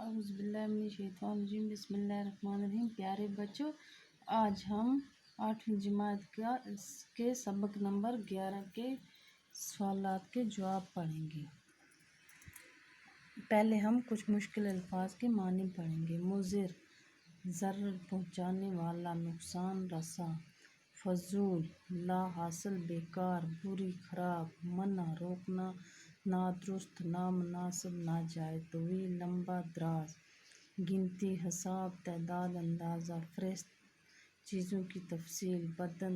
اعوذ باللہ من الشیطان الرجیم، بسم اللہ الرحمن الرحیم۔ پیارے بچوں، آج ہم 8ویں جماعت کے سبق نمبر 11 کے سوالات کے جواب پڑھیں گے۔ پہلے ہم کچھ مشکل الفاظ کے معنی پڑھیں گے۔ مضر، ضرر پہنچانے والا، نقصان رساں۔ فضول، لا حاصل، بیکار، بری، خراب۔ منع، روکنا، نادرست، نامناسب، ناجائز۔ طویل، لمبا، دراز۔ گنتی، حساب، تعداد، اندازہ۔ فہرست، چیزوں کی تفصیل۔ بدن،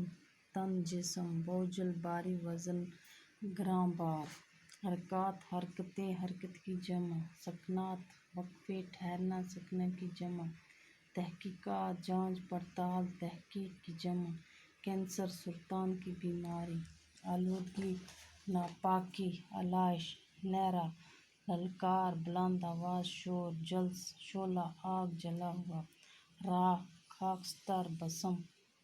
تن، جسم۔ بوجھل، بھاری وزن، گراں بار۔ حرکات، حرکتیں، حرکت کی جمع۔ سکنات، وقفے، ٹھہرنا، سکنے کی جمع۔ تحقیقات، جانچ پڑتال، تحقیق کی جمع۔ کینسر، سرطان کی بیماری۔ آلودگی، ناپاکی۔ آلائش، لیرا۔ للکار، بلند آواز، شور۔ جلس، شعلہ، آگ، جلا ہوا۔ راکھ، خاکستر، بھسم۔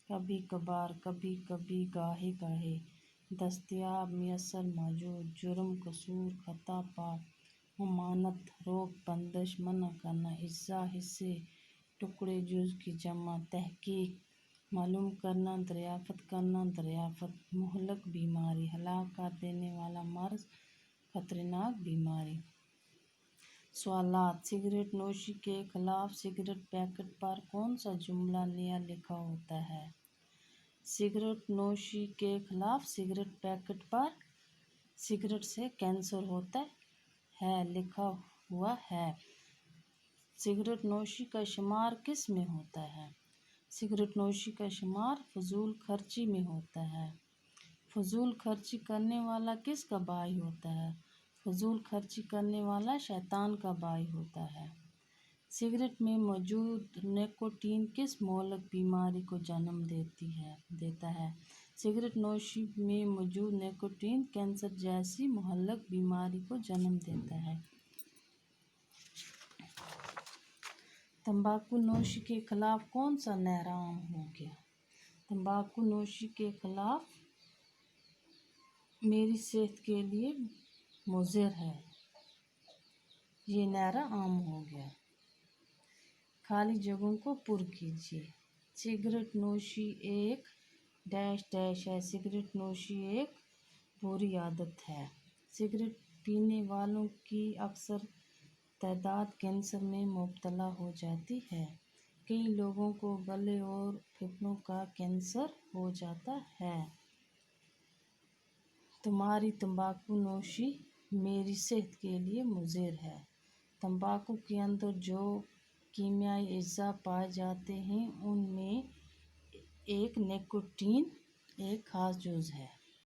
کبھی کبھار، کبھی کبھی، گاہے گاہے۔ دستیاب، میسر، موجود۔ جرم، قصور، خطا، پاپ۔ ممانعت، روک، بندش، منع کرنا۔ اجزا، حصے، ٹکڑے، جز کی جمع۔ تحقیق، معلوم کرنا، دریافت کرنا، دریافت۔ مہلک بیماری، ہلاک کر دینے والا مرض، خطرناک بیماری۔ سوالات: سگریٹ نوشی کے خلاف سگریٹ پیکٹ پر کون سا جملہ نیا لکھا ہوتا ہے؟ سگریٹ نوشی کے خلاف سگریٹ پیکٹ پر سگریٹ سے کینسر ہوتا ہے لکھا ہوا ہے۔ سگریٹ نوشی کا شمار کس میں ہوتا ہے؟ سگریٹ نوشی کا شمار فضول خرچی میں ہوتا ہے۔ فضول خرچی کرنے والا کس کا بھائی ہوتا ہے؟ فضول خرچی کرنے والا شیطان کا بھائی ہوتا ہے۔ سگریٹ میں موجود نکوٹین کس مہلک بیماری کو جنم دیتا ہے؟ سگریٹ نوشی میں موجود نکوٹین کینسر جیسی مہلک بیماری کو جنم دیتا ہے۔ تمباکو نوشی کے خلاف کون سا نعرہ عام ہو گیا؟ تمباکو نوشی کے خلاف میری صحت کے لیے مضر ہے، یہ نعرہ عام ہو گیا۔ خالی جگہوں کو پر کیجیے۔ سگریٹ نوشی ایک ہے۔ سگریٹ نوشی ایک بری عادت ہے۔ سگریٹ پینے والوں کی اکثر تعداد کینسر میں مبتلا ہو جاتی ہے۔ کئی لوگوں کو گلے اور پھیپھڑوں کا کینسر ہو جاتا ہے۔ تمہاری تمباکو نوشی میری صحت کے لیے مضر ہے۔ تمباکو کے اندر جو کیمیائی اجزا پائے جاتے ہیں ان میں ایک نکوٹین ایک خاص جز ہے۔